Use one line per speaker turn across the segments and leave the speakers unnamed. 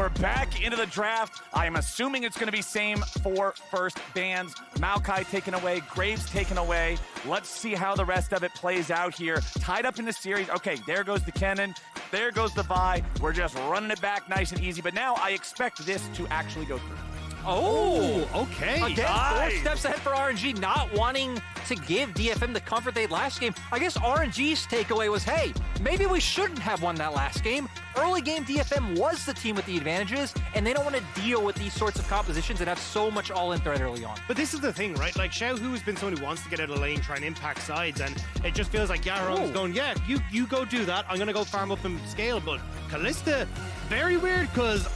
we're back into the draft. I am assuming it's going to be same for first bans. Maokai taken away, Graves taken away. Let's see how the rest of it plays out here. Tied up in the series. Okay, there goes the Kennen. There goes the Vi. We're just running it back nice and easy. But now I expect this to actually go through.
Oh, okay.
Again,
Nice.
4 steps ahead for RNG, not wanting to give DFM the comfort they had last game. I guess RNG's takeaway was, hey, maybe we shouldn't have won that last game. Early game DFM was the team with the advantages, and they don't want to deal with these sorts of compositions that have so much all-in threat early on.
But this is the thing, right? Like, Xiaohu has been someone who wants to get out of the lane, try and impact sides, and it just feels like Yaharong's going, yeah, you go do that. I'm going to go farm up and scale. But Kalista, very weird, because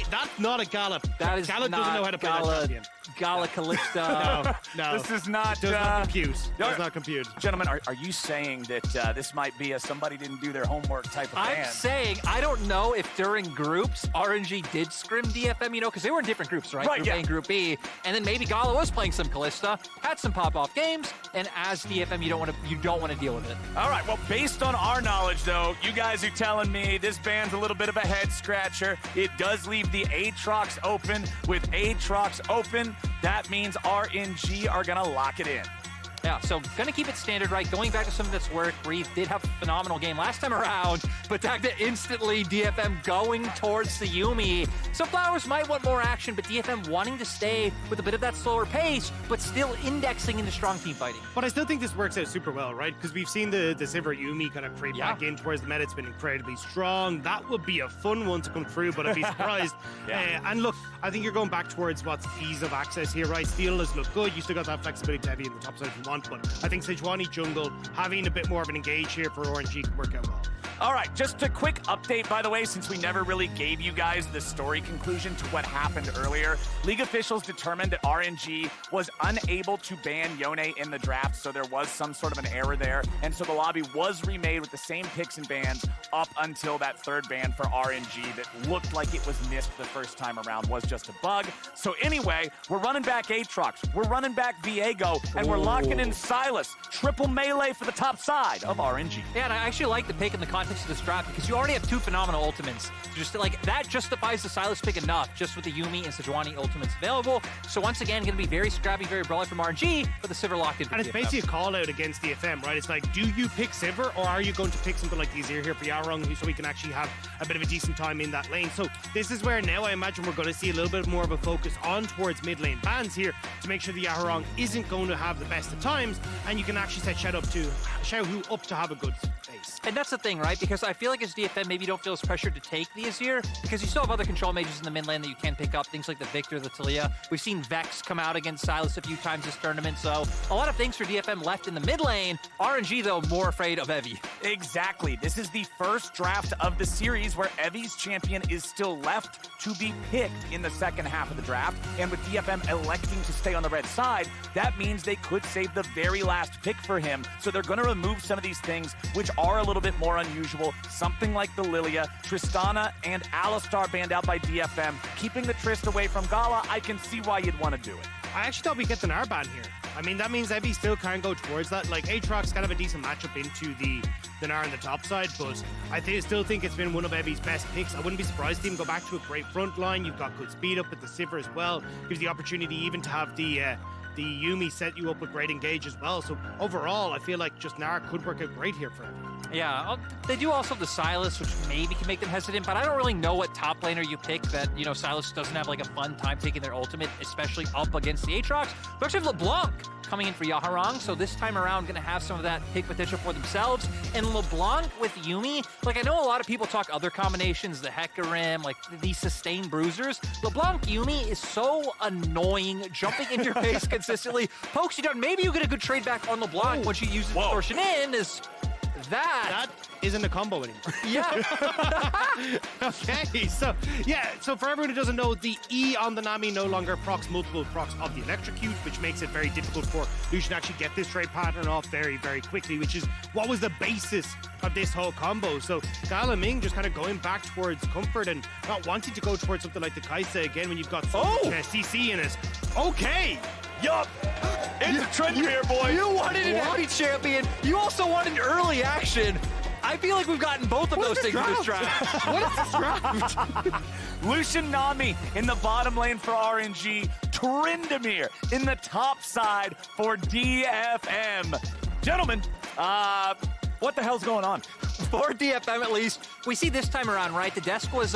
that's not a Gala.
That is
Gala doesn't know how to play that champion.
Gala Kalista.
No.
This is not...
Does not compute. Does not compute.
Gentlemen, are you saying that this might be a somebody didn't do their homework type of ban?
I'm saying, I don't know if during groups, RNG did scrim DFM, because they were in different groups, right?
Right,
Group A and Group B. And then maybe Gala was playing some Kalista, had some pop-off games, and as DFM, you don't want to deal with it.
All right, well, based on our knowledge, though, you guys are telling me this ban's a little bit of a head-scratcher. It does leave the Aatrox open. With Aatrox open, that means RNG are going to lock it in.
Yeah, so gonna keep it standard, right? Going back to some of this work, Reeve did have a phenomenal game last time around, but Dagda instantly DFM going towards the Yuumi. So Flowers might want more action, but DFM wanting to stay with a bit of that slower pace, but still indexing into strong team fighting.
But I still think this works out super well, right? Because we've seen the Sivir Yuumi kind of creep back in towards the meta. It's been incredibly strong. That would be a fun one to come through, but I'd be surprised. And look, I think you're going back towards what's ease of access here, right? Steel has looked good. You still got that flexibility to heavy in the top side if you want, but I think Sejuani jungle, having a bit more of an engage here for RNG could work out well.
All right, just a quick update, by the way, since we never really gave you guys the story conclusion to what happened earlier. League officials determined that RNG was unable to ban Yone in the draft, so there was some sort of an error there. And so the lobby was remade with the same picks and bans up until that third ban for RNG that looked like it was missed the first time around was just a bug. So anyway, we're running back Aatrox, we're running back Viego, and we're locking in Silas. Triple melee for the top side of RNG.
Yeah, and I actually like the pick in the context of this draft because you already have two phenomenal ultimates. Just like that justifies the Silas pick enough, just with the Yuumi and Sejuani ultimates available. So once again, going to be very scrappy, very brawly from RNG, but the Sivir locked in for
And it's
DFM.
basically a call out against DFM, right? It's like, do you pick Sivir or are you going to pick something like the Azir here for Yarong so we can actually have a bit of a decent time in that lane? So this is where now I imagine we're going to see a little bit more of a focus on towards mid lane bans here to make sure the Yarong isn't going to have the best of times, and you can actually set Xiaohu up to have a good face.
And that's the thing, right? Because I feel like as DFM, maybe you don't feel as pressured to take the Azir because you still have other control mages in the mid lane that you can pick up, things like the Victor, the Talia. We've seen Vex come out against Silas a few times this tournament, so a lot of things for DFM left in the mid lane. RNG, though, more afraid of Evi.
Exactly. This is the first draft of the series where Evi's champion is still left to be picked in the second half of the draft. And with DFM electing to stay on the red side, that means they could save the very last pick for him. So they're going to remove some of these things which are a little bit more unusual. Something like the Lilia, Tristana, and Alistar banned out by DFM. Keeping the Trist away from Gala, I can see why you'd want to do it.
I actually thought we'd get the Gnar ban here. I mean, that means Evi still can go towards that. Like, Aatrox kind of a decent matchup into the Gnar on the top side, but I still think it's been one of Evi's best picks. I wouldn't be surprised to even go back to a great front line. You've got good speed up with the Sivir as well. Gives the opportunity even to have the Yuumi set you up with great engage as well. So overall, I feel like just Gnar could work out great here for him.
Yeah, they do also have the Silas, which maybe can make them hesitant, but I don't really know what top laner you pick that, Silas doesn't have like a fun time taking their ultimate, especially up against the Aatrox. We actually have LeBlanc coming in for Yaharong, so this time around going to have some of that pick potential for themselves. And LeBlanc with Yuumi, like I know a lot of people talk other combinations, the Hecarim, like these sustained bruisers. LeBlanc Yuumi is so annoying, jumping in your face consistently, pokes you down. Maybe you get a good trade back on LeBlanc once you use distortion in is... That
isn't a combo anymore.
Yeah.
Okay, so for everyone who doesn't know, the E on the Nami no longer procs multiple procs of the electrocute, which makes it very difficult for Lucian to actually get this trade pattern off very, very quickly, which is what was the basis of this whole combo. So Gala Ming just kind of going back towards comfort and not wanting to go towards something like the Kaisa again when you've got so much CC in it. Okay.
Yup. It's a trend here, boy.
You wanted an early champion. You also wanted early action. I feel like we've gotten both of those things in this draft.
What is this draft?
Lucian Nami in the bottom lane for RNG. Tryndamere in the top side for DFM. Gentlemen, what the hell's going on?
For DFM at least, we see this time around, right? The desk was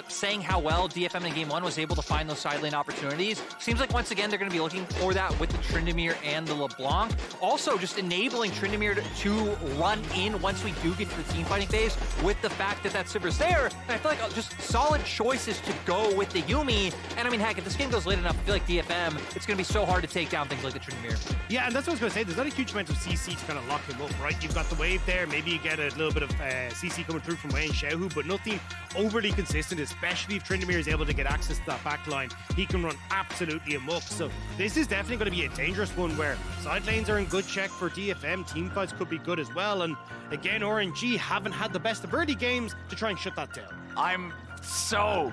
saying how well DFM in Game 1 was able to find those side lane opportunities. Seems like once again they're going to be looking for that with the Tryndamere and the LeBlanc. Also just enabling Tryndamere to run in once we do get to the team fighting phase with the fact that that Sivir's there. And I feel like just solid choices to go with the Yuumi. And I mean, heck, if this game goes late enough, I feel like DFM, it's going to be so hard to take down things like the Tryndamere.
Yeah, and that's what I was going to say. There's not a huge amount of CC to kind of lock him up, right? You've got the wave there. Maybe you get a little bit of CC coming through from Wayne Xiaohu, but nothing overly consistent, especially if Tryndamere is able to get access to that back line. He can run absolutely amok. So this is definitely going to be a dangerous one where side lanes are in good check for DFM. Team fights could be good as well. And again, RNG haven't had the best of early games to try and shut that down.
I'm so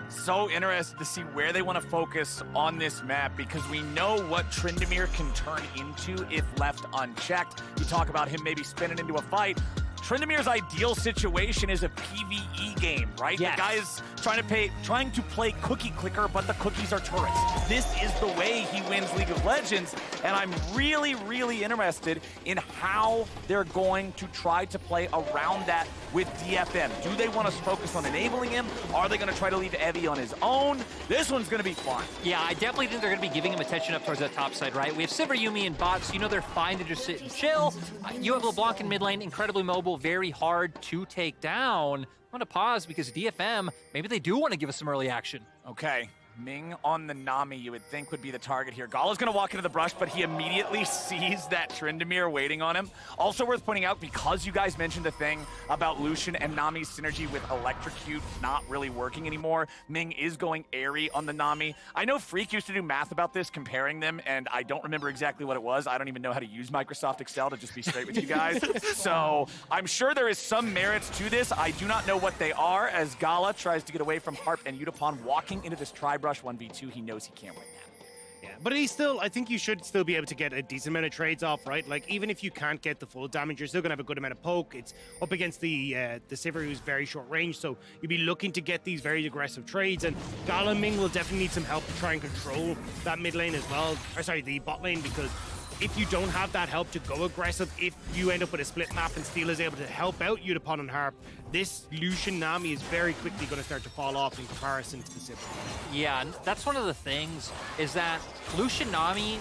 interested to see where they want to focus on this map because we know what Tryndamere can turn into if left unchecked. You talk about him maybe spinning into a fight. Tryndamere's ideal situation is a PvE game, right?
Yes.
The guy is trying to play cookie clicker, but the cookies are turrets. This is the way he wins League of Legends, and I'm really interested in how they're going to try to play around that with DFM. Do they want to focus on enabling him? Are they going to try to leave Evie on his own? This one's going to be fun.
Yeah, I definitely think they're going to be giving him attention up towards that top side, right? We have Sivir, Yuumi, and bots. You know they're fine to just sit and chill. You have LeBlanc in mid lane, incredibly mobile, very hard to take down. I'm going to pause because DFM, maybe they do want to give us some early action.
Okay. Ming on the Nami, you would think would be the target here. Gala's going to walk into the brush, but he immediately sees that Tryndamere waiting on him. Also worth pointing out, because you guys mentioned the thing about Lucian and Nami's synergy with Electrocute not really working anymore, Ming is going airy on the Nami. I know Freak used to do math about this, comparing them, and I don't remember exactly what it was. I don't even know how to use Microsoft Excel, to just be straight with you guys. So I'm sure there is some merits to this. I do not know what they are, as Gala tries to get away from Harp and Utapon walking into this tri brush 1v2. He knows he can't win that.
Yeah, but I think you should still be able to get a decent amount of trades off, right? Like, even if you can't get the full damage, you're still going to have a good amount of poke. It's up against the Sivir, who's very short range, so you'll be looking to get these very aggressive trades, and Gala and Ming will definitely need some help to try and control that mid lane as well, or sorry, the bot lane, because if you don't have that help to go aggressive, if you end up with a split map and Steel is able to help out Utapon and Harp, this Lucian Nami is very quickly going to start to fall off in comparison to the Sivir.
Yeah, and that's one of the things, is that Lucian Nami,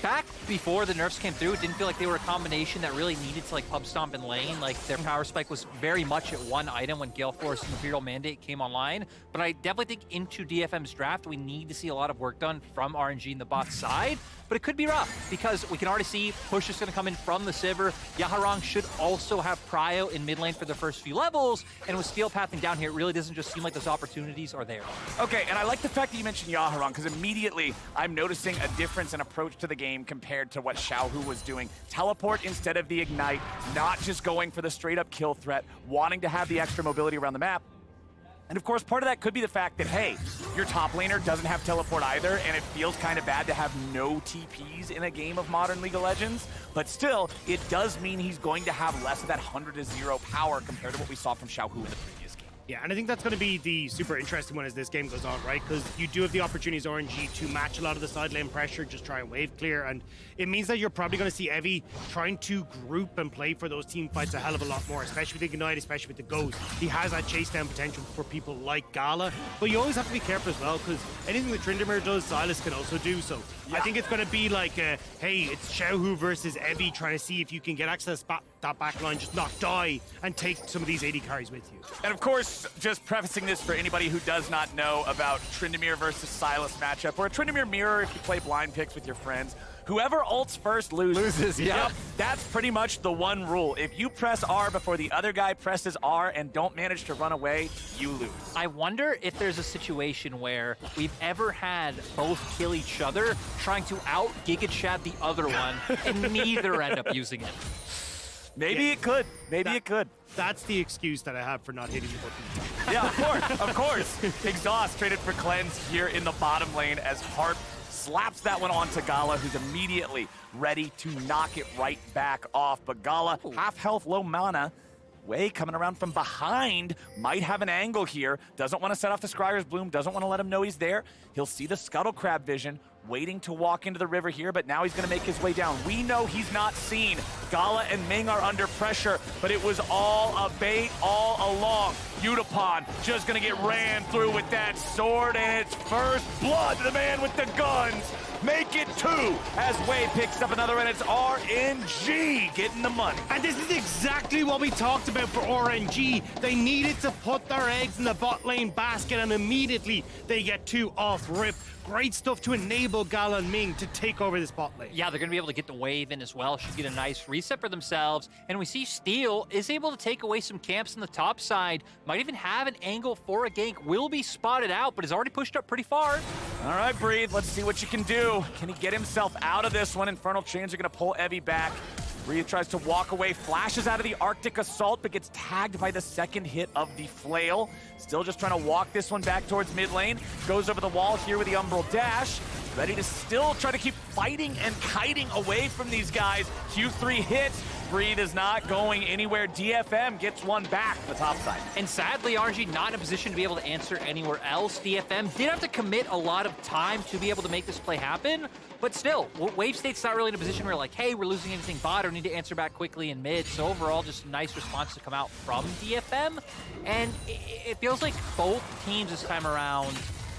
back before the nerfs came through, it didn't feel like they were a combination that really needed to like pub stomp in lane. Like their power spike was very much at one item when Gale Force and Imperial Mandate came online. But I definitely think into DFM's draft, we need to see a lot of work done from RNG in the bot side. But it could be rough because we can already see push is going to come in from the Sivir. Yaharong should also have prio in mid lane for the first few levels. And with Steel pathing down here, it really doesn't just seem like those opportunities are there.
Okay, and I like the fact that you mentioned Yaharong, because immediately I'm noticing a difference in approach to the game compared to what Xiaohu was doing. Teleport instead of the Ignite, not just going for the straight up kill threat, wanting to have the extra mobility around the map. And of course, part of that could be the fact that, hey, your top laner doesn't have teleport either, and it feels kind of bad to have no TPs in a game of modern League of Legends. But still, it does mean he's going to have less of that 100-0 power compared to what we saw from Xiaohu in the previous game.
Yeah, and I think that's going to be the super interesting one as this game goes on, right? Because you do have the opportunities, RNG, to match a lot of the side lane pressure, just try and wave clear, and it means that you're probably going to see Evie trying to group and play for those team fights a hell of a lot more, especially with Ignite, especially with the Ghost. He has that chase down potential for people like Gala, but you always have to be careful as well, because anything that Tryndamere does, Silas can also do, so yeah. I think it's going to be like, hey, it's Xiaohu versus Evie trying to see if you can get access to that back line, just not die, and take some of these AD carries with you.
And of course, just prefacing this for anybody who does not know about Tryndamere versus Silas matchup, or a Tryndamere mirror if you play blind picks with your friends. Whoever ults first loses.
Yeah.
Yep, that's pretty much the one rule. If you press R before the other guy presses R and don't manage to run away, you lose.
I wonder if there's a situation where we've ever had both kill each other trying to out Giga Chat the other one and neither end up using it.
Maybe it could. Maybe it could.
That's the excuse that I have for not hitting the button.
Yeah, of course. Exhaust traded for Cleanse here in the bottom lane as Harp slaps that one onto Gala, who's immediately ready to knock it right back off. But Gala, half health, low mana, Way coming around from behind, might have an angle here. Doesn't want to set off the Scryer's Bloom, doesn't want to let him know he's there. He'll see the Scuttle Crab vision, waiting to walk into the river here, but now he's going to make his way down. We know he's not seen. Gala and Ming are under pressure, but it was all a bait all along. Utapon just going to get ran through with that sword, and it's first blood to the man with the guns. Make it 2 as Wei picks up another, and it's RNG getting the money.
And this is exactly what we talked about for RNG. They needed to put their eggs in the bot lane basket, and immediately they get 2 off rip. Great stuff to enable Gala and Ming to take over this bot lane.
Yeah, they're going to be able to get the wave in as well. Should get a nice reset for themselves. And we see Steel is able to take away some camps on the top side. Might even have an angle for a gank. Will be spotted out, but is already pushed up pretty far.
All right, Breathe, let's see what you can do. Can he get himself out of this one? Infernal Chains are going to pull Evie back. Breathe tries to walk away, flashes out of the Arctic Assault, but gets tagged by the second hit of the Flail. Still just trying to walk this one back towards mid lane. Goes over the wall here with the Umbral Dash. Ready to still try to keep fighting and kiting away from these guys. Q3 hits. Breathe is not going anywhere. DFM gets one back the top side.
And sadly, RNG not in a position to be able to answer anywhere else. DFM did have to commit a lot of time to be able to make this play happen, but still, Wave State's not really in a position where like, hey, we're losing anything bot or need to answer back quickly in mid. So overall, just a nice response to come out from DFM. And it feels like both teams this time around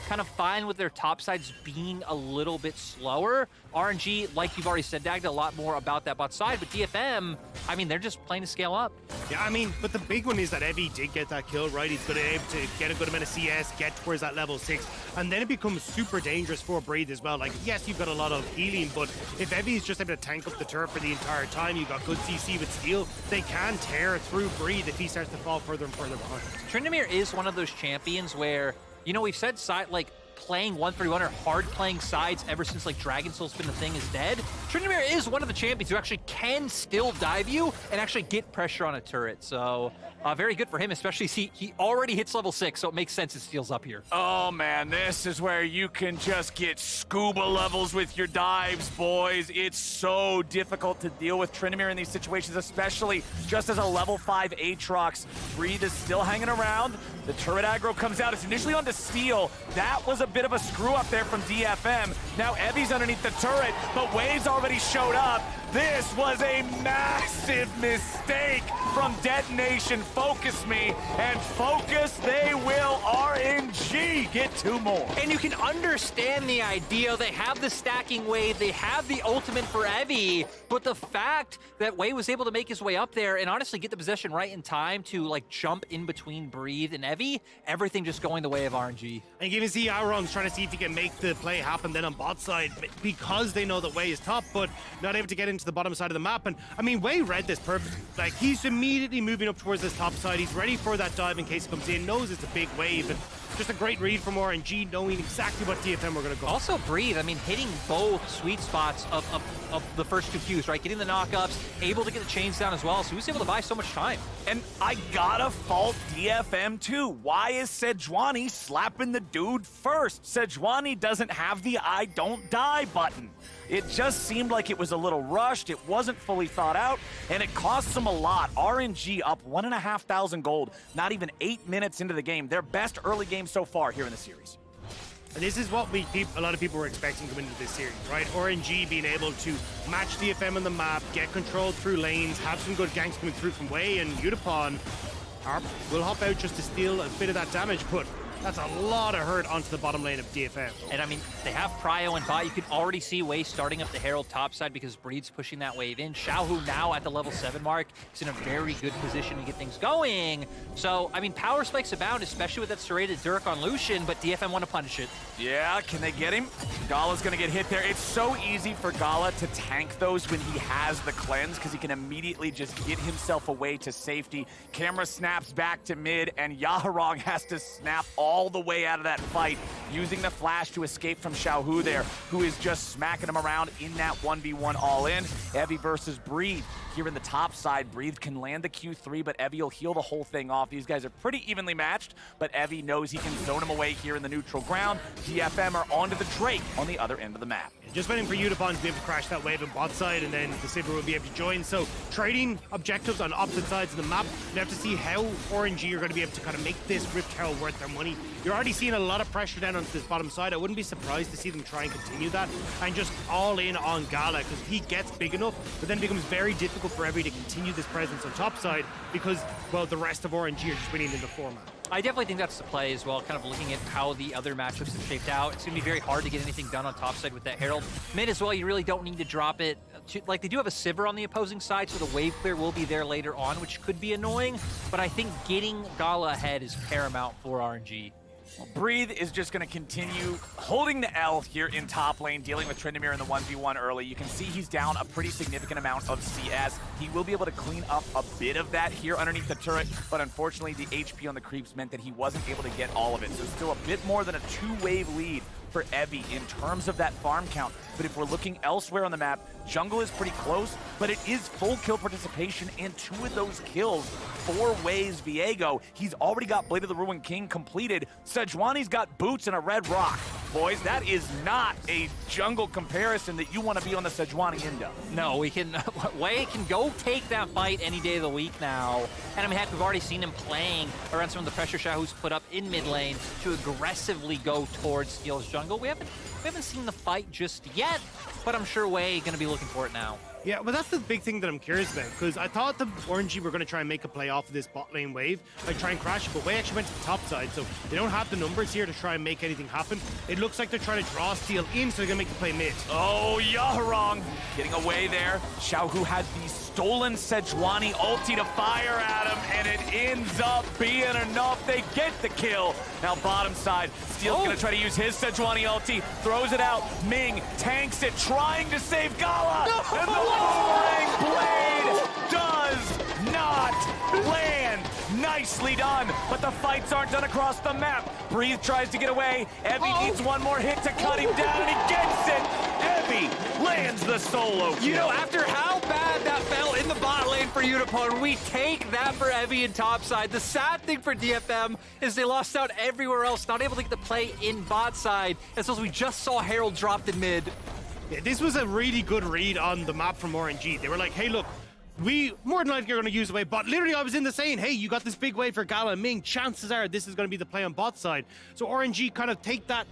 kind of fine with their top sides being a little bit slower. RNG, like you've already said, Dagda, a lot more about that bot side, but DFM, I mean, they're just playing to scale up.
Yeah, I mean, but the big one is that Evie did get that kill, right? He's going to be able to get a good amount of CS, get towards that level 6, and then it becomes super dangerous for Breathe as well. Like, yes, you've got a lot of healing, but if Evie's just able to tank up the turret for the entire time, you've got good CC with Steel, they can tear through Breathe if he starts to fall further and further behind.
Tryndamere is one of those champions where, you know, we've said like playing 131 or hard playing sides ever since like Dragon Soul's been the thing is dead. Tryndamere is one of the champions who actually can still dive you and actually get pressure on a turret. So very good for him, especially he already hits level 6, so it makes sense it steals up here.
Oh man, this is where you can just get scuba levels with your dives, boys. It's so difficult to deal with Tryndamere in these situations, especially just as a level 5 Aatrox. Breathe is still hanging around. The turret aggro comes out. It's initially onto Steel. That was a bit of a screw up there from DFM. Now Evie's underneath the turret, but Wave's already showed up. This was a massive mistake from Detonation. Focus me, and focus they will. RNG get 2 more.
And you can understand the idea. They have the stacking wave, they have the ultimate for Evie, but the fact that Wei was able to make his way up there and honestly get the possession right in time to like jump in between Breathe and Evie, everything just going the way of RNG.
And you can see Auron's trying to see if he can make the play happen then on bot side because they know that Wei is top, but not able to get into the bottom side of the map. And I mean, Wei read this perfectly. Like, he's immediately moving up towards this top side. He's ready for that dive in case it comes in, knows it's a big wave, and just a great read from RNG, knowing exactly what DFM were going to go.
Also Breathe, I mean, hitting both sweet spots of the first 2 Qs, right? Getting the knockups, able to get the chains down as well, so he was able to buy so much time.
And I gotta fault DFM too. Why is Sejuani slapping the dude first? Sejuani doesn't have the I don't die button. It just seemed like it was a little rushed, it wasn't fully thought out, and it costs them a lot. RNG up 1,500 gold, not even 8 minutes into the game. Their best early game so far here in the series.
And this is what a lot of people were expecting coming into this series, right? RNG being able to match DFM on the map, get control through lanes, have some good ganks coming through from Wei, and Utapon will hop out just to steal a bit of that damage, but that's a lot of hurt onto the bottom lane of DFM.
And I mean, they have Prio and bot. You can already see Wei starting up the Herald top side because Breed's pushing that wave in. Xiaohu now at the level 7 mark is in a very good position to get things going. So, I mean, power spikes abound, especially with that serrated Dirk on Lucian, but DFM want to punish it.
Yeah, can they get him? Gala's gonna get hit there. It's so easy for Gala to tank those when he has the cleanse because he can immediately just get himself away to safety. Camera snaps back to mid, and Yaharong has to snap all the way out of that fight, using the flash to escape from Xiaohu there, who is just smacking him around in that 1v1 all-in. Evie versus Breathe. Here in the top side, Breathe can land the Q3, but Evie will heal the whole thing off. These guys are pretty evenly matched, but Evie knows he can zone him away here in the neutral ground. DFM are onto the Drake on the other end of the map.
Just waiting for Udapon to be able to crash that wave on bot side, and then the Sivir will be able to join. So trading objectives on opposite sides of the map, you have to see how RNG are going to be able to kind of make this Rift Herald worth their money. You're already seeing a lot of pressure down onto this bottom side. I wouldn't be surprised to see them try and continue that and just all in on Gala, because he gets big enough, but then it becomes very difficult for Evie to continue this presence on top side because, well, the rest of RNG are just winning in the format.
I definitely think that's the play as well, kind of looking at how the other matchups have shaped out. It's going to be very hard to get anything done on top side with that Herald. Mid as well, you really don't need to drop it. Like, they do have a Sivir on the opposing side, so the wave clear will be there later on, which could be annoying, but I think getting Gala ahead is paramount for RNG.
Well, Breathe is just going to continue holding the L here in top lane, dealing with Tryndamere in the 1v1 early. You can see he's down a pretty significant amount of CS. He will be able to clean up a bit of that here underneath the turret, but unfortunately the HP on the creeps meant that he wasn't able to get all of it. So still a bit more than a 2-wave lead for Evie in terms of that farm count. But if we're looking elsewhere on the map, jungle is pretty close, but it is full kill participation, and 2 of those kills, 4 ways Viego. He's already got Blade of the Ruined King completed. Sejuani's got boots and a red rock. Boys, that is not a jungle comparison that you want to be on the Sejuani Indo.
No, we can. Wei can go take that fight any day of the week now. And I mean, heck, we've already seen him playing around some of the pressure Xiaohu's put up in mid lane to aggressively go towards Steel's jungle. We haven't seen the fight just yet, but I'm sure Wei going to be looking for it now.
Yeah, but that's the big thing that I'm curious about, because I thought the RNG were going to try and make a play off of this bot lane wave, like try and crash it, but Wei actually went to the top side, so they don't have the numbers here to try and make anything happen. It looks like they're trying to draw Steel in, so they're going to make the play mid.
Oh, Yaharong getting away there. Xiaohu had the stolen Sejuani ulti to fire at him, and it ends up being enough. They get the kill. Now bottom side, Steel's going to try to use his Sejuani ulti, throws it out. Ming tanks it, trying to save Gala. No! And the Boomerang Blade does not land. Nicely done, but the fights aren't done across the map. Breathe tries to get away. Evie needs one more hit to cut him down, and he gets it. Evie lands the solo kill.
You know, after how bad that fell in the bot lane for Udapon, we take that for Evie in topside. The sad thing for DFM is they lost out everywhere else, not able to get the play in bot side, as we just saw Herald dropped in mid.
Yeah, this was a really good read on the map from RNG. They were like, hey, look, we more than likely are going to use the wave bot. Literally, I was in the saying, hey, you got this big wave for Gala and Ming. Chances are this is going to be the play on bot side. So RNG kind of take that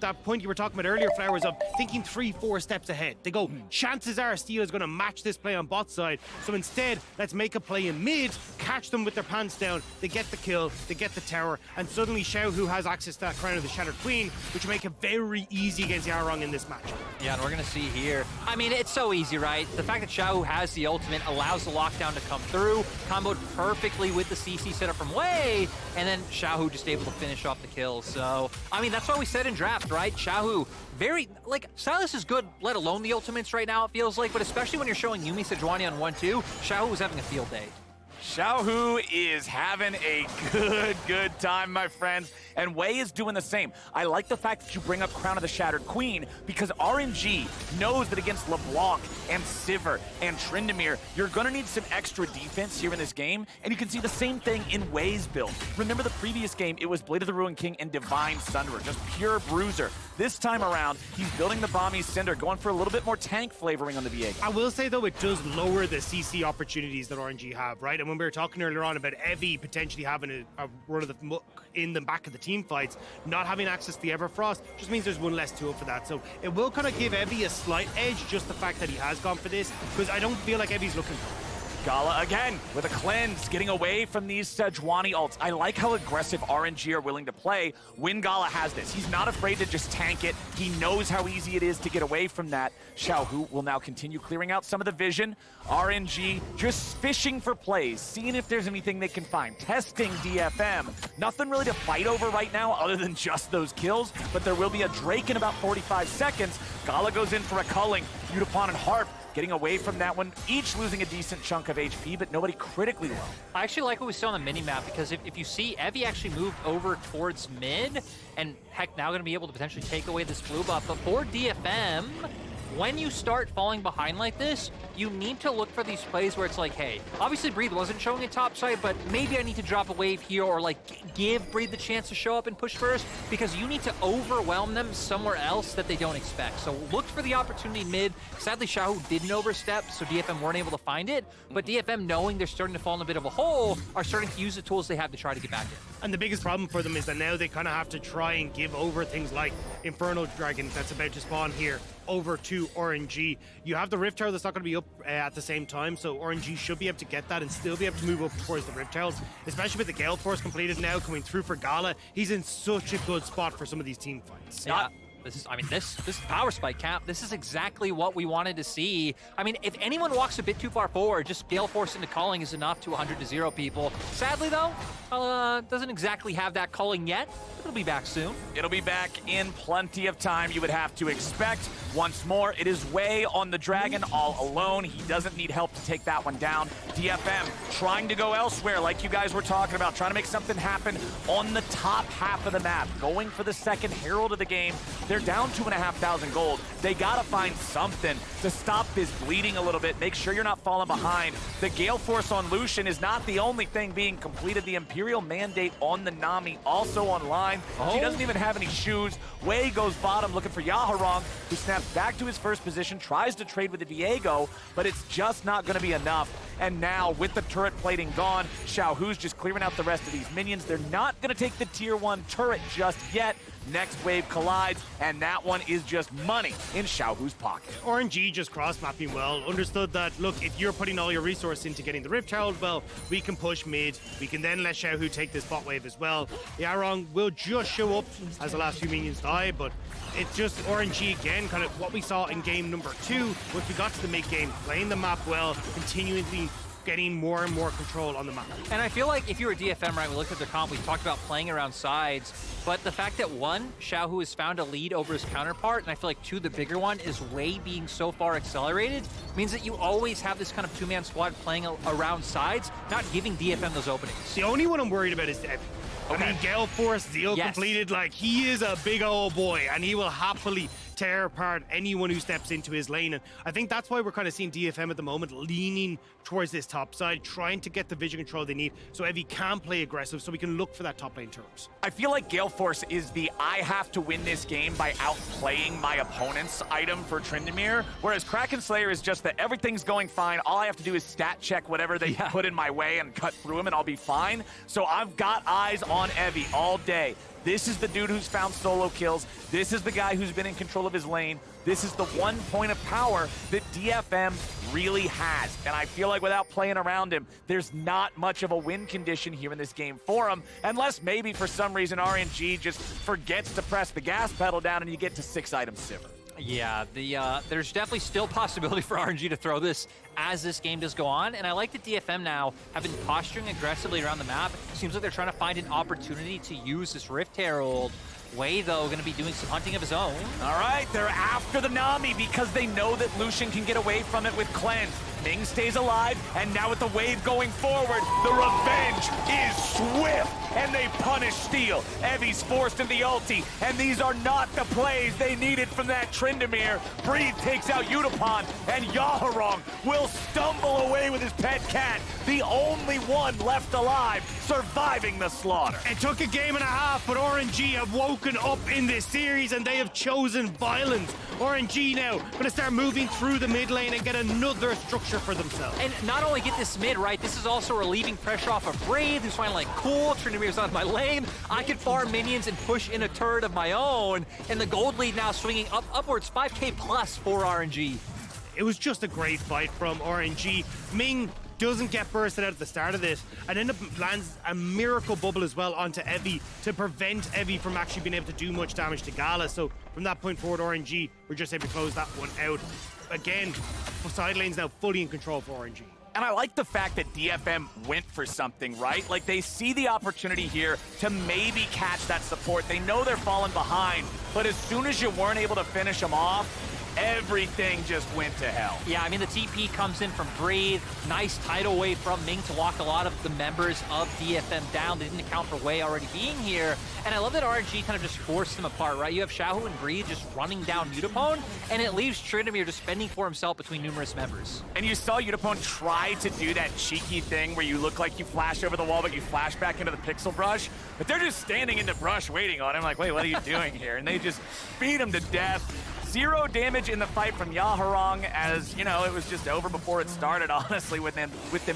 that point you were talking about earlier, Flowers, of thinking 3-4 steps ahead. They go, chances are Steel is going to match this play on bot side. So instead, let's make a play in mid, catch them with their pants down. They get the kill, they get the tower, and suddenly Xiaohu has access to that Crown of the Shattered Queen, which will make it very easy against Yaharong in this match.
Yeah, and we're going to see here. I mean, it's so easy, right? The fact that Xiaohu has the ultimate allows the lockdown to come through, comboed perfectly with the CC setup from Wei, and then Xiaohu just able to finish off the kill. So, I mean, that's why we said in draft, right? Xiaohu, very, like, Sylas is good, let alone the ultimates right now, it feels like, but especially when you're showing Yuumi Sejuani on 1-2, Xiaohu was having a field day.
Xiaohu is having a good time, my friends, and Wei is doing the same. I like the fact that you bring up Crown of the Shattered Queen, because RNG knows that against LeBlanc and Sivir and Tryndamere, you're going to need some extra defense here in this game, and you can see the same thing in Wei's build. Remember the previous game, it was Blade of the Ruined King and Divine Sunderer, just pure bruiser. This time around, he's building the Bomby Cinder, going for a little bit more tank flavoring on the Viego.
I will say, though, it does lower the CC opportunities that RNG have, right? And when we were talking earlier on about Evie potentially having a run of the muck in the back of the team fights, not having access to the Everfrost just means there's one less tool for that. So it will kind of give Evie a slight edge, just the fact that he has gone for this, because I don't feel like Evie's looking for it.
Gala again with a cleanse, getting away from these Sejuani ults. I like how aggressive RNG are willing to play when Gala has this. He's not afraid to just tank it. He knows how easy it is to get away from that. Xiaohu will now continue clearing out some of the vision. RNG just fishing for plays, seeing if there's anything they can find. Testing DFM. Nothing really to fight over right now other than just those kills, but there will be a Drake in about 45 seconds. Gala goes in for a culling. Udapon and Harp getting away from that one, each losing a decent chunk of HP, but nobody critically low.
I actually like what we saw on the mini-map, because if you see, Evie actually moved over towards mid, and heck, now going to be able to potentially take away this blue buff. But for DFM, when you start falling behind like this, you need to look for these plays where it's like, hey, obviously Breathe wasn't showing a top side, but maybe I need to drop a wave here or like give Breathe the chance to show up and push first, because you need to overwhelm them somewhere else that they don't expect. So look for the opportunity mid. Sadly, Xiaohu didn't overstep, so DFM weren't able to find it, but DFM, knowing they're starting to fall in a bit of a hole, are starting to use the tools they have to try to get back in.
And the biggest problem for them is that now they kind of have to try and give over things like Inferno Dragon that's about to spawn here over to RNG. You have the Rift Tower that's not going to be up at the same time, so RNG should be able to get that and still be able to move up towards the Rift Towers, especially with the Gale Force completed now coming through for Gala. He's in such a good spot for some of these team fights.
Yeah. This power spike cap, this is exactly what we wanted to see. I mean, if anyone walks a bit too far forward, just Gale Force into calling is enough to 100-0 people. Sadly, though, doesn't exactly have that calling yet. It'll be back soon.
It'll be back in plenty of time, you would have to expect. Once more, it is Wei on the Dragon all alone. He doesn't need help to take that one down. DFM trying to go elsewhere, like you guys were talking about, trying to make something happen on the top half of the map, going for the second Herald of the game. They're down 2,500 gold. They gotta find something to stop this bleeding a little bit, make sure you're not falling behind. The Gale Force on Lucian is not the only thing being completed. The Imperial Mandate on the Nami also online. She doesn't even have any shoes. Wei goes bottom looking for Yaharong, who snaps back to his first position, tries to trade with the Diego, but it's just not gonna be enough. And now, with the turret plating gone, Xiaohu's just clearing out the rest of these minions. They're not gonna take the tier 1 turret just yet. Next wave collides, and that one is just money in Xiaohu's pocket.
RNG just cross-mapping well, understood that, look, if you're putting all your resource into getting the Rift Herald, well, we can push mid, we can then let Xiaohu take this bot wave as well. Yarong will just show up as the last few minions die, but it's just RNG again, kind of what we saw in game number 2, once we got to the mid-game, playing the map well, continually getting more and more control on the map.
And I feel like if you were DFM, right, we looked at their comp, we talked about playing around sides, but the fact that one, Xiaohu has found a lead over his counterpart, and I feel like two, the bigger one, is Wei being so far accelerated, means that you always have this kind of two-man squad playing around sides, not giving DFM those openings.
The only one I'm worried about is Evie.
Okay.
I mean, Gale Force deal completed, like, he is a big old boy, and he will happily tear apart anyone who steps into his lane. And I think that's why we're kind of seeing DFM at the moment leaning towards this top side, trying to get the vision control they need so Evie can play aggressive so we can look for that top lane turret.
I feel like Gale Force is the I have to win this game by outplaying my opponent's item for Tryndamere, whereas Kraken Slayer is just that everything's going fine. All I have to do is stat check whatever they put in my way and cut through them and I'll be fine. So I've got eyes on Evie all day. This is the dude who's found solo kills. This is the guy who's been in control of his lane. This is the one point of power that DFM really has. And I feel like without playing around him, there's not much of a win condition here in this game for him, unless maybe for some reason RNG just forgets to press the gas pedal down and you get to 6 items Sivir.
Yeah, there's definitely still possibility for RNG to throw this as this game does go on, and I like that DFM now have been posturing aggressively around the map. Seems like they're trying to find an opportunity to use this Rift Herald. Wei, though, going to be doing some hunting of his own.
All right, they're after the Nami because they know that Lucian can get away from it with Cleanse. Ming stays alive, and now with the wave going forward, the revenge is swift, and they punish Steel. Evie's forced in the ulti, and these are not the plays they needed from that Tryndamere. Breathe takes out Utapon, and Yaharong will stumble away with his pet cat, the only one left alive, surviving the slaughter.
It took a game and a half, but RNG have woken up in this series, and they have chosen violence. RNG now going to start moving through the mid lane and get another structure for themselves.
And not only get this mid, right, this is also relieving pressure off of Breathe, who's finally like, cool, Tryndamere's out of my lane, I can farm minions and push in a turret of my own, and the gold lead now swinging upwards 5k plus for RNG.
It was just a great fight from RNG. Ming doesn't get bursted out at the start of this and end up lands a miracle bubble as well onto Evie to prevent Evie from actually being able to do much damage to Gala. So from that point forward, RNG were just able to close that one out. Again, side lane's now fully in control for RNG.
And I like the fact that DFM went for something, right? Like, they see the opportunity here to maybe catch that support. They know they're falling behind, but as soon as you weren't able to finish them off, everything just went to hell.
Yeah, I mean, the TP comes in from Breathe. Nice tidal wave from Ming to lock a lot of the members of DFM down. They didn't account for Wei already being here. And I love that RNG kind of just forced them apart, right? You have Xiaohu and Breathe just running down Yutapone, and it leaves Tryndamere just fending for himself between numerous members.
And you saw Yutapone try to do that cheeky thing where you look like you flash over the wall, but you flash back into the pixel brush. But they're just standing in the brush waiting on him like, wait, what are you doing here? And they just beat him to death. 0 damage in the fight from Yaharong, as, you know, it was just over before it started, honestly, with them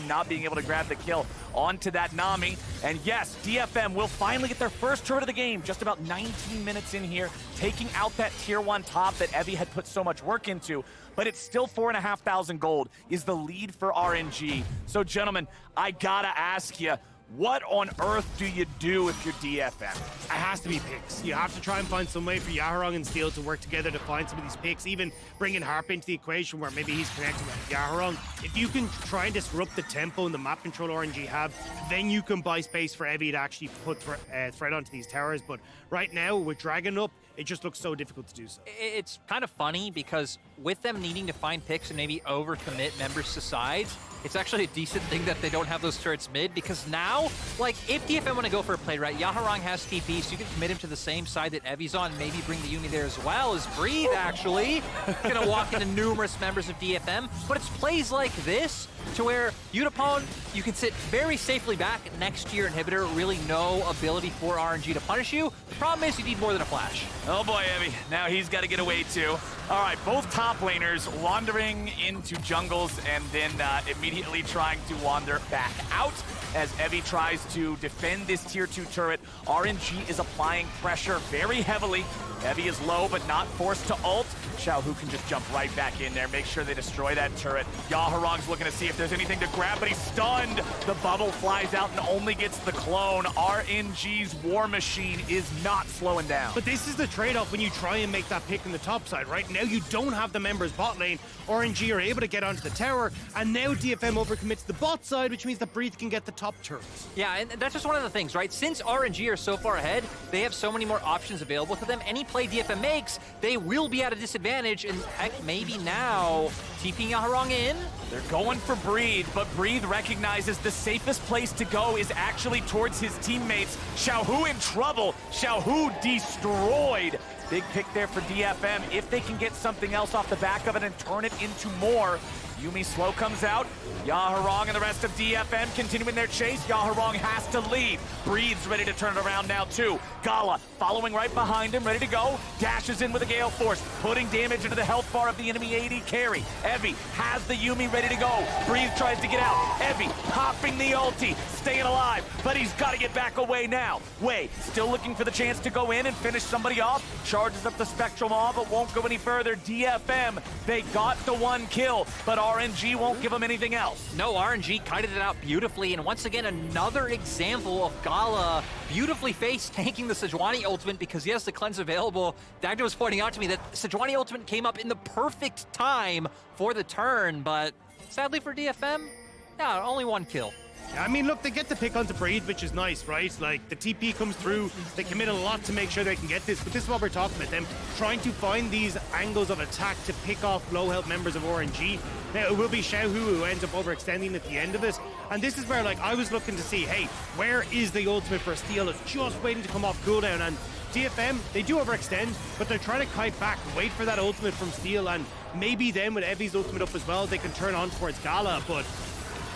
not being able to grab the kill onto that Nami. And yes, DFM will finally get their first turret of the game, just about 19 minutes in here, taking out that tier 1 top that Evie had put so much work into. But it's still 4,500 gold is the lead for RNG. So, gentlemen, I gotta ask you, what on earth do you do if you're DFM?
It has to be picks. You have to try and find some way for Yaharong and Steel to work together to find some of these picks, even bringing Harp into the equation where maybe he's connected with Yaharong. If you can try and disrupt the tempo and the map control RNG have, then you can buy space for Evie to actually put threat onto these towers. But right now, with Dragon up, it just looks so difficult to do so.
It's kind of funny because with them needing to find picks and maybe overcommit members to sides, it's actually a decent thing that they don't have those turrets mid, because now, like, if DFM want to go for a play, right, Yaharong has TP, so you can commit him to the same side that Evie's on, maybe bring the Yumi there as well, as Breathe, actually. Gonna walk into numerous members of DFM, but it's plays like this to where Yutapone, you can sit very safely back next to your inhibitor, really no ability for RNG to punish you. The problem is you need more than a flash.
Oh boy, Evie, now he's got to get away too. All right, both top laners wandering into jungles and then immediately trying to wander back out as Evie tries to defend this tier 2 turret. RNG is applying pressure very heavily. Evie is low, but not forced to ult. Xiaohu can just jump right back in there, make sure they destroy that turret. Yaharong's looking to see if there's anything to grab, but he's stunned. The bubble flies out and only gets the clone. RNG's War Machine is not slowing down.
But this is the trade-off when you try and make that pick in the top side. Right now, you don't have the members bot lane. RNG are able to get onto the tower, and now DFM overcommits the bot side, which means that Breathe can get the top turrets.
Yeah, and that's just one of the things, right? Since RNG are so far ahead, they have so many more options available to them. Any play DFM makes, they will be at a disadvantage, and heck, maybe now TPing Yaharong in.
They're going for Breathe, but Breathe recognizes the safest place to go is actually towards his teammates. Xiaohu in trouble. Xiaohu destroyed. Big pick there for DFM. If they can get something else off the back of it and turn it into more. Yumi slow comes out. Yaharong and the rest of DFM continuing their chase. Yaharong has to leave. Breathes ready to turn it around now too. Gala following right behind him, ready to go. Dashes in with a Gale Force, putting damage into the health bar of the enemy AD carry. Evie has the Yumi ready to go. Breathe tries to get out. Evie popping the ulti, staying alive, but he's got to get back away now. Wei still looking for the chance to go in and finish somebody off. Charges up the Spectral Maw, but won't go any further. DFM, they got the 1 kill, but RNG won't give them anything else.
No, RNG kited it out beautifully, and once again, another example of Gala beautifully face tanking the Sejuani ultimate because he has the cleanse available. Dagda was pointing out to me that Sejuani ultimate came up in the perfect time for the turn, but sadly for DFM, yeah, only 1 kill.
I mean, look, they get the pick onto Breathe, which is nice, right? Like, the TP comes through, they commit a lot to make sure they can get this, but this is what we're talking about, them trying to find these angles of attack to pick off low-health members of RNG. Now, it will be Xiaohu who ends up overextending at the end of it, and this is where, like, I was looking to see, hey, where is the ultimate for Steel? It's just waiting to come off cooldown, and DFM, they do overextend, but they're trying to kite back, wait for that ultimate from Steel, and maybe then with Evie's ultimate up as well, they can turn on towards Gala, but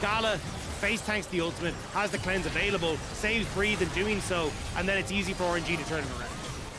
Gala face tanks the ultimate, has the cleanse available, saves Breathe in doing so, and then it's easy for RNG to turn it around.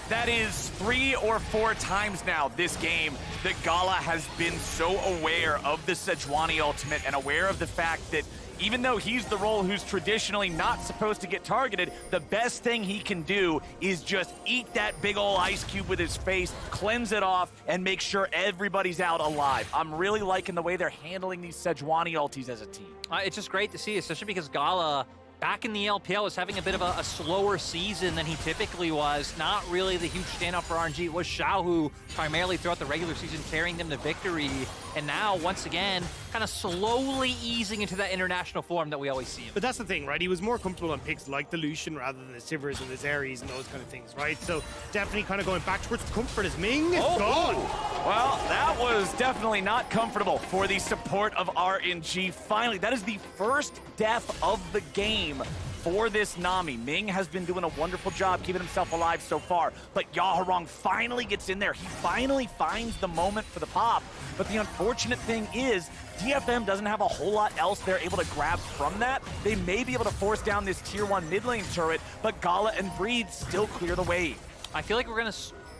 That is 3 or 4 times now this game that Gala has been so aware of the Sejuani ultimate and aware of the fact that even though he's the role who's traditionally not supposed to get targeted, the best thing he can do is just eat that big ol' ice cube with his face, cleanse it off, and make sure everybody's out alive. I'm really liking the way they're handling these Sejuani ultis as a team.
It's just great to see, especially because Gala back in the LPL was having a bit of a slower season than he typically was. Not really the huge standout for RNG. It was Xiao who primarily throughout the regular season carrying them to victory. And now, once again, kind of slowly easing into that international form that we always see him.
But that's the thing, right? He was more comfortable on picks like the Lucian rather than the Sivers and the Zeres and those kind of things, right? So definitely kind of going back towards comfort as Ming is gone.
Well, that was definitely not comfortable for the support of RNG. Finally, that is the first death of the game for this Nami. Ming has been doing a wonderful job keeping himself alive so far, but Yaharong finally gets in there. He finally finds the moment for the pop. But the unfortunate thing is, DFM doesn't have a whole lot else they're able to grab from that. They may be able to force down this tier 1 mid lane turret, but Gala and Breathe still clear the way.
I feel like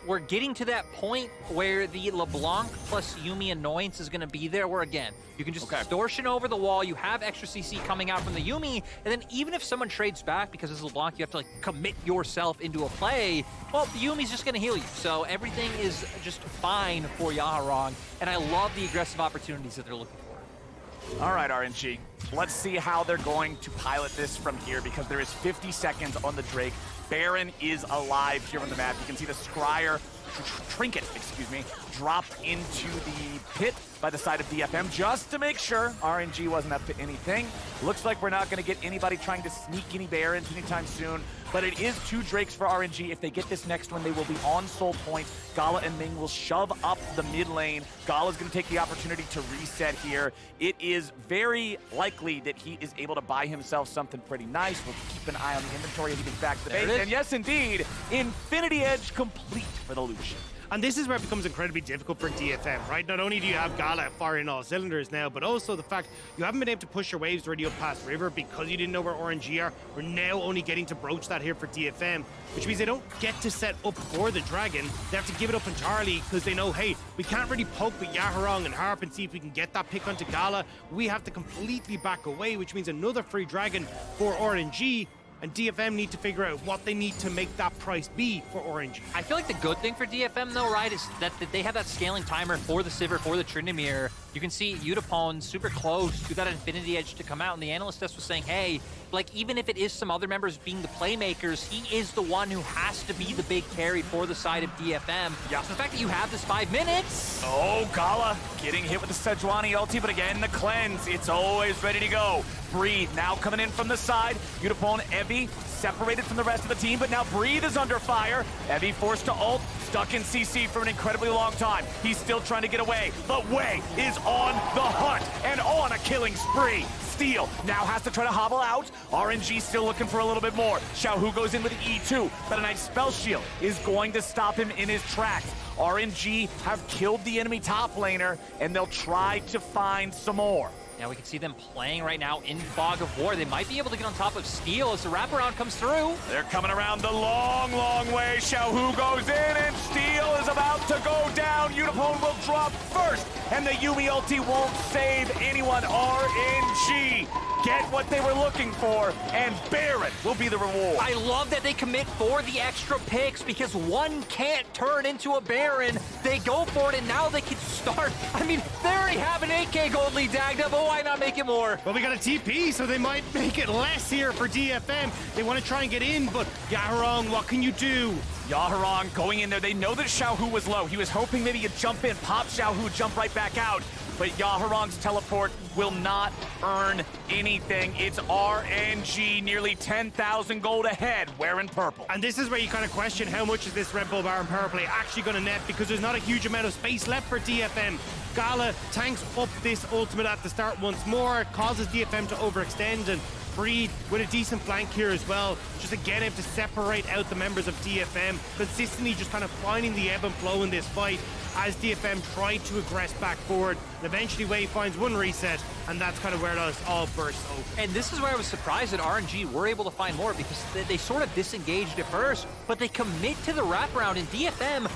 we're getting to that point where the LeBlanc plus Yuumi annoyance is going to be there, where again, you can just distortion over the wall, you have extra CC coming out from the Yuumi, and then even if someone trades back because it's LeBlanc, you have to like commit yourself into a play, well, the Yuumi's just going to heal you. So everything is just fine for Yaharong, and I love the aggressive opportunities that they're looking for.
All right, RNG, let's see how they're going to pilot this from here, because there is 50 seconds on the Drake. Baron is alive here on the map. You can see the Scryer trinket, drop into the pit by the side of DFM just to make sure RNG wasn't up to anything. Looks like we're not going to get anybody trying to sneak any Barons anytime soon, but it is 2 Drakes for RNG. If they get this next one, they will be on soul point. Gala and Ming will shove up the mid lane. Gala's going to take the opportunity to reset here. It is very likely that he is able to buy himself something pretty nice. We'll keep an eye on the inventory as he gets back to the base. And yes, indeed, Infinity Edge complete for the Lucian.
And this is where it becomes incredibly difficult for DFM, right? Not only do you have Gala firing all cylinders now, but also the fact you haven't been able to push your waves already up past River because you didn't know where RNG are. We're now only getting to broach that here for DFM, which means they don't get to set up for the Dragon. They have to give it up entirely because they know, hey, we can't really poke with Yaharong and Harp and see if we can get that pick onto Gala. We have to completely back away, which means another free Dragon for RNG. And DFM need to figure out what they need to make that price be for RNG.
I feel like the good thing for DFM, though, right, is that they have that scaling timer for the Sivir, for the Tryndamere. You can see Yutapon super close to that Infinity Edge to come out, and the analyst test was saying, hey, like, even if it is some other members being the playmakers, he is the one who has to be the big carry for the side of DFM. Yeah. So the fact that you have this 5 minutes...
Oh, Gala getting hit with the Sejuani ulti, but again, the cleanse, it's always ready to go. Breathe now coming in from the side. Yutapon, Evie separated from the rest of the team, but now Breathe is under fire. Evie forced to ult, stuck in CC for an incredibly long time. He's still trying to get away, but Wei is on the hunt and on a killing spree. Steel now has to try to hobble out. RNG still looking for a little bit more. Xiaohu goes in with E2, but a nice spell shield is going to stop him in his tracks. RNG have killed the enemy top laner, and they'll try to find some more.
Now we can see them playing right now in Fog of War. They might be able to get on top of Steel as the wraparound comes through.
They're coming around the long, long way. Xiaohu goes in, and Steel is about to go down. Yutapon will drop first, and the Yuumi ulti won't save anyone. RNG get what they were looking for, and Baron will be the reward.
I love that they commit for the extra picks because one can't turn into a Baron. They go for it, and now they can start. I mean, they already have an 8K gold lead tagged up, but why not make it more?
Well, we got a TP, so they might make it less here for DFM. They want to try and get in, but Yaharong, what can you do?
Yaharong going in there. They know that Xiaohu was low. He was hoping maybe he'd jump in, pop Xiaohu, jump right back out. But Yaharong's teleport will not earn anything. It's RNG, nearly 10,000 gold ahead, wearing purple.
And this is where you kind of question how much is this Red Bull Baron power play actually going to net, because there's not a huge amount of space left for DFM. Gala tanks up this ultimate at the start once more, causes DFM to overextend, and Breathe with a decent flank here as well. Just again able to separate out the members of DFM, consistently just kind of finding the ebb and flow in this fight as DFM tried to aggress back forward. And eventually Wei finds one reset, and that's kind of where it all bursts open.
And this is where I was surprised that RNG were able to find more, because they sort of disengaged at first, but they commit to the wraparound, and DFM,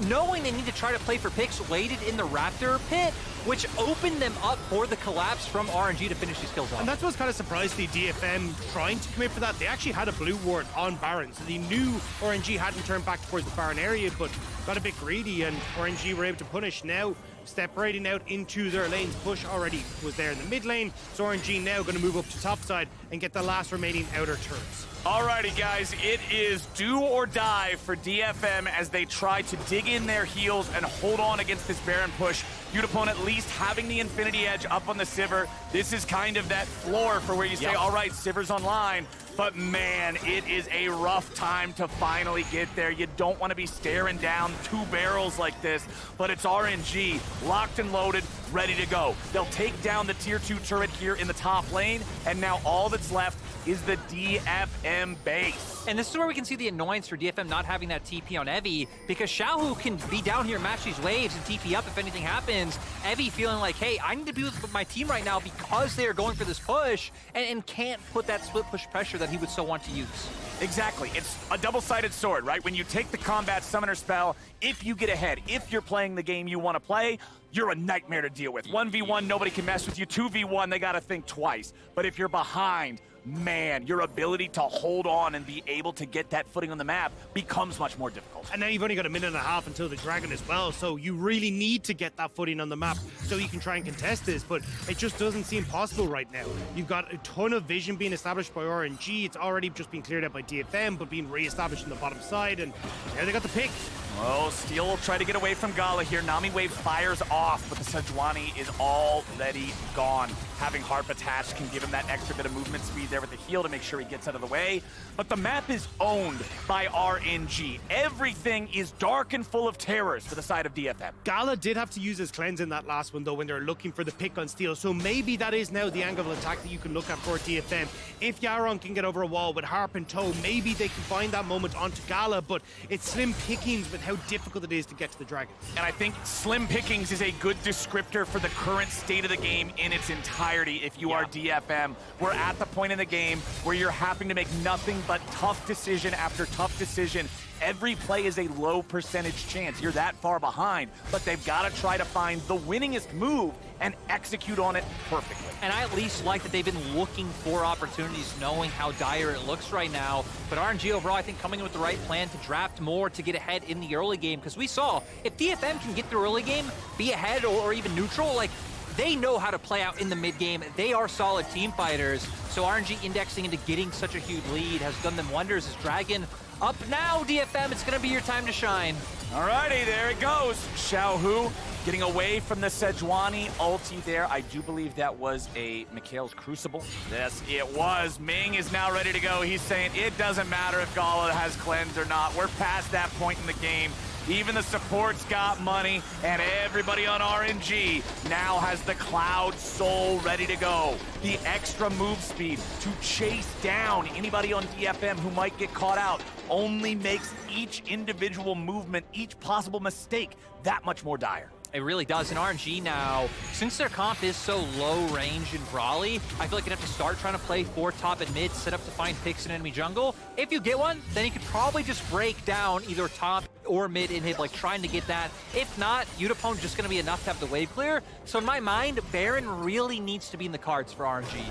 knowing they need to try to play for picks, waited in the Raptor pit, which opened them up for the collapse from RNG to finish these kills off.
And that's what's kind of surprised the DFM trying to commit for that. They actually had a blue ward on Baron, so they knew RNG hadn't turned back towards the Baron area, but got a bit greedy, and RNG were able to punish. Now separating out into their lanes. Push already was there in the mid lane, so RNG now going to move up to top side and get the last remaining outer turrets.
Alrighty, guys, it is do or die for DFM as they try to dig in their heels and hold on against this Baron push. Udapone at least having the Infinity Edge up on the Sivir. This is kind of that floor for where you say, all right, Sivir's online. But man, it is a rough time to finally get there. You don't want to be staring down 2 barrels like this, but it's RNG, locked and loaded, ready to go. They'll take down the tier 2 turret here in the top lane, and now all that's left is the DFM base.
And this is where we can see the annoyance for DFM not having that TP on Evie, because Xiaohu can be down here, match these waves, and TP up if anything happens. Evie feeling like, hey, I need to be with my team right now because they are going for this push, and can't put that split push pressure that he would so want to use.
Exactly. It's a double-sided sword, right? When you take the combat summoner spell, if you get ahead, if you're playing the game you want to play, you're a nightmare to deal with. 1v1, nobody can mess with you. 2v1, they got to think twice. But if you're behind, man, your ability to hold on and be able to get that footing on the map becomes much more difficult.
And now you've only got a minute and a half until the Dragon as well, so you really need to get that footing on the map so you can try and contest this, but it just doesn't seem possible right now. You've got a ton of vision being established by RNG. It's already just been cleared out by DFM, but being re-established on the bottom side, and now they got the pick.
Oh, Steel will try to get away from Gala here. Nami Wave fires off, but the Sejuani is already gone. Having Harp attached can give him that extra bit of movement speed there with the heal to make sure he gets out of the way. But the map is owned by RNG. Everything is dark and full of terrors for the side of DFM.
Gala did have to use his cleanse in that last one, though, when they're looking for the pick on Steel. So maybe that is now the angle of attack that you can look at for DFM. If Yaron can get over a wall with Harp in tow, maybe they can find that moment onto Gala, but it's slim pickings with how difficult it is to get to the Dragon.
And I think slim pickings is a good descriptor for the current state of the game in its entirety. If you are DFM, we're at the point in the game where you're having to make nothing but tough decision after tough decision. Every play is a low percentage chance. You're that far behind, but they've got to try to find the winningest move and execute on it perfectly.
And I at least like that they've been looking for opportunities, knowing how dire it looks right now. But RNG overall, I think, coming in with the right plan to draft more to get ahead in the early game, because we saw if DFM can get through early game, be ahead or even neutral, like, they know how to play out in the mid game. They are solid team fighters. So RNG indexing into getting such a huge lead has done them wonders as Dragon up now, DFM. It's going to be your time to shine.
Alrighty, there it goes. Xiaohu getting away from the Sejuani ulti there. I do believe that was a Mikhail's Crucible. Yes, it was. Ming is now ready to go. He's saying it doesn't matter if Gala has cleanse or not. We're past that point in the game. Even the support's got money, and everybody on RNG now has the Cloud Soul ready to go. The extra move speed to chase down anybody on DFM who might get caught out only makes each individual movement, each possible mistake, that much more dire.
It really does. In RNG now, since their comp is so low range in Brawly, I feel like you'd have to start trying to play 4 top and mid, set up to find picks in enemy jungle. If you get one, then you could probably just break down either top or mid inhib, like trying to get that. If not, Udapone just going to be enough to have the wave clear. So in my mind, Baron really needs to be in the cards for RNG.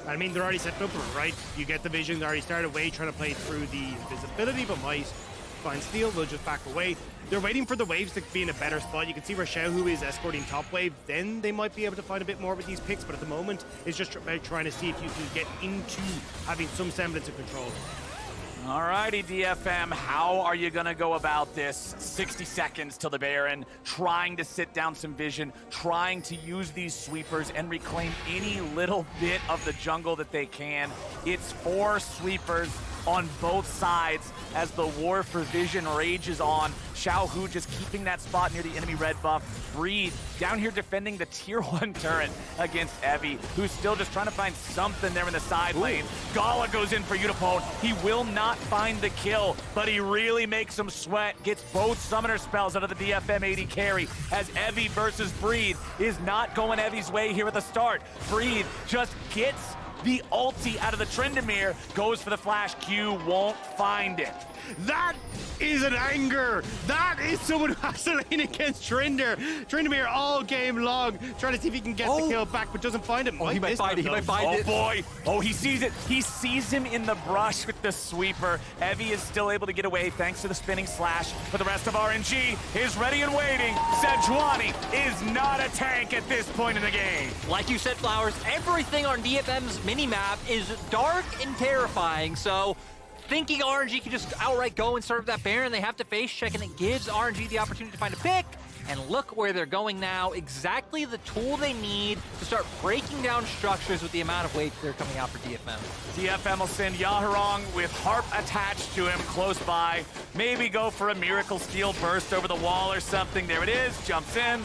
I mean, they're already set up for it, right? You get the vision, they already started away trying to play through the invisibility, but might find Steel, they'll just back away. They're waiting for the waves to be in a better spot. You can see where Xiaohu is escorting top wave. Then they might be able to find a bit more with these picks, but at the moment, it's just about trying to see if you can get into having some semblance of control.
Alrighty, DFM, how are you gonna go about this? 60 seconds till the Baron, trying to sit down some vision, trying to use these sweepers and reclaim any little bit of the jungle that they can. It's 4 sweepers on both sides as the war for vision rages on. Xiaohu just keeping that spot near the enemy red buff. Breathe down here defending the tier 1 turret against Evie, who's still just trying to find something there in the side lane. Gala goes in for Udapone. He will not find the kill, but he really makes him sweat. Gets both summoner spells out of the DFM AD carry as Evie versus Breathe is not going Evie's way here at the start. Breathe just gets the ulti out of the Tryndamere, goes for the flash Q, won't find it.
That is an anger. That is someone who has to lane against Trinder. Tryndamere all game long, trying to see if he can get the kill back, but doesn't find it.
He might find it. He might find it.
Oh boy. Oh, he sees it. He sees him in the brush with the sweeper. Evie is still able to get away thanks to the spinning slash. But the rest of RNG is ready and waiting. Sejuani is not a tank at this point in the game.
Like you said, Flowers, everything on DFM's minimap is dark and terrifying, so thinking RNG can just outright go and serve that Baron, they have to face check, and it gives RNG the opportunity to find a pick. And look where they're going now. Exactly the tool they need to start breaking down structures with the amount of weight they're coming out for DFM.
DFM will send Yaharong with Harp attached to him close by. Maybe go for a Miracle Steel burst over the wall or something. There it is, jumps in.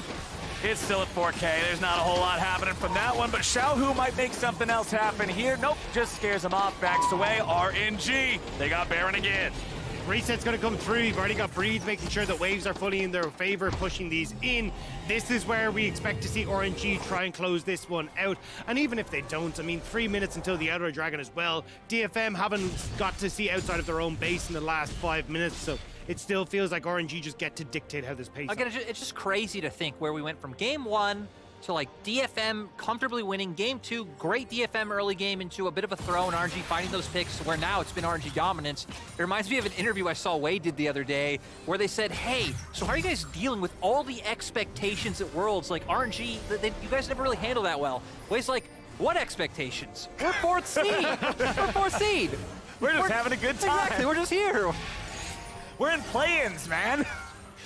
It's still at 4K. There's not a whole lot happening from that one, but Xiaohu might make something else happen here. Nope, just scares him off, backs away. RNG, they got Baron again.
Reset's going to come through. You've already got Breeze making sure that waves are fully in their favor, pushing these in. This is where we expect to see RNG try and close this one out. And even if they don't, I mean, 3 minutes until the Outer Dragon as well. DFM haven't got to see outside of their own base in the last 5 minutes, so it still feels like RNG just get to dictate how this pace.
Again, it's just crazy to think where we went from game 1 to like DFM comfortably winning game 2, great DFM early game into a bit of a throw, and RNG finding those picks where now it's been RNG dominance. It reminds me of an interview I saw Wade did the other day where they said, hey, so how are you guys dealing with all the expectations at Worlds? Like RNG, you guys never really handle that well. Wade's like, what expectations? We're 4th seed. We're 4th seed.
We're just having a good time.
Exactly, we're just here.
We're in play-ins, man.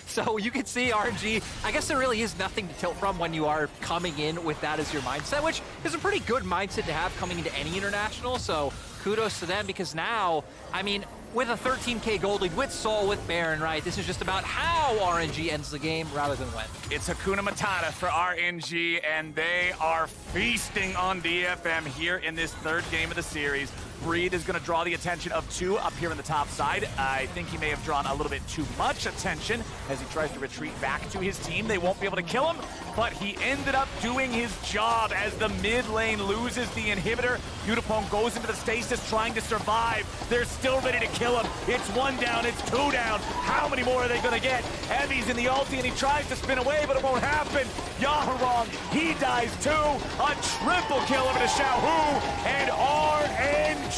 So you can see RNG, I guess there really is nothing to tilt from when you are coming in with that as your mindset, which is a pretty good mindset to have coming into any international. So kudos to them, because now, I mean, with a 13K gold lead, with Soul, with Baron, right? This is just about how RNG ends the game rather than when.
It's Hakuna Matata for RNG, and they are feasting on DFM here in this 3rd game of the series. Breed is going to draw the attention of 2 up here on the top side. I think he may have drawn a little bit too much attention as he tries to retreat back to his team. They won't be able to kill him, but he ended up doing his job as the mid lane loses the inhibitor. Yutapong goes into the stasis trying to survive. They're still ready to kill him. It's 1 down, it's 2 down. How many more are they going to get? Evie's in the ulti and he tries to spin away, but it won't happen. Yaharong, he dies too. A triple kill over to Xiaohu, and RNG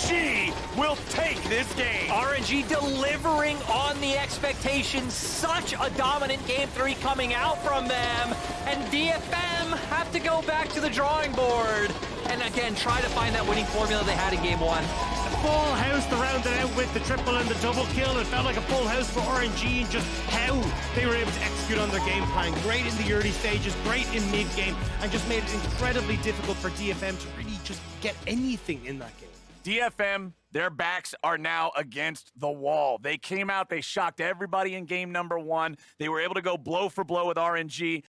will take this game.
RNG delivering on the expectations. Such a dominant game 3 coming out from them. And DFM have to go back to the drawing board and again try to find that winning formula they had in game 1.
Full house to round it out with the triple and the double kill. It felt like a full house for RNG, and just how they were able to execute on their game plan. Great in the early stages, great in mid-game, and just made it incredibly difficult for DFM to really just get anything in that game.
DFM, their backs are now against the wall. They came out, they shocked everybody in game number 1. They were able to go blow for blow with RNG.